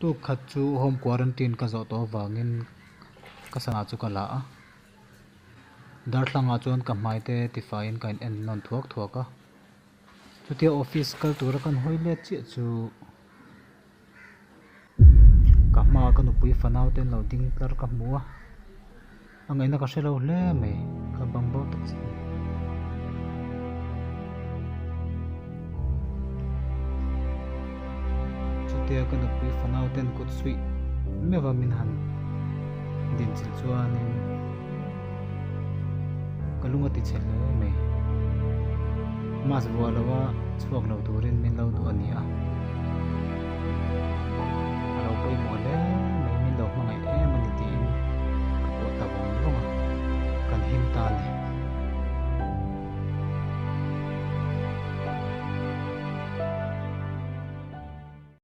tu khat chu home quarantine ka zo to wangin ka sana chu kala a darthlanga chuan ka hmaite tifain kain en non thuak thuak a chutia office kal tur kan hoile chi chu ka hma ka nu pui fanau ten lo ding tlar ka hmu a angaina ka hrelo hle mai ka bangbo tak chi chutia ka nu pui fanau ten kut sui mewa min han din chil chuanin kalunga ti chhel mai mas bualawa chuak lo turin min lo du ania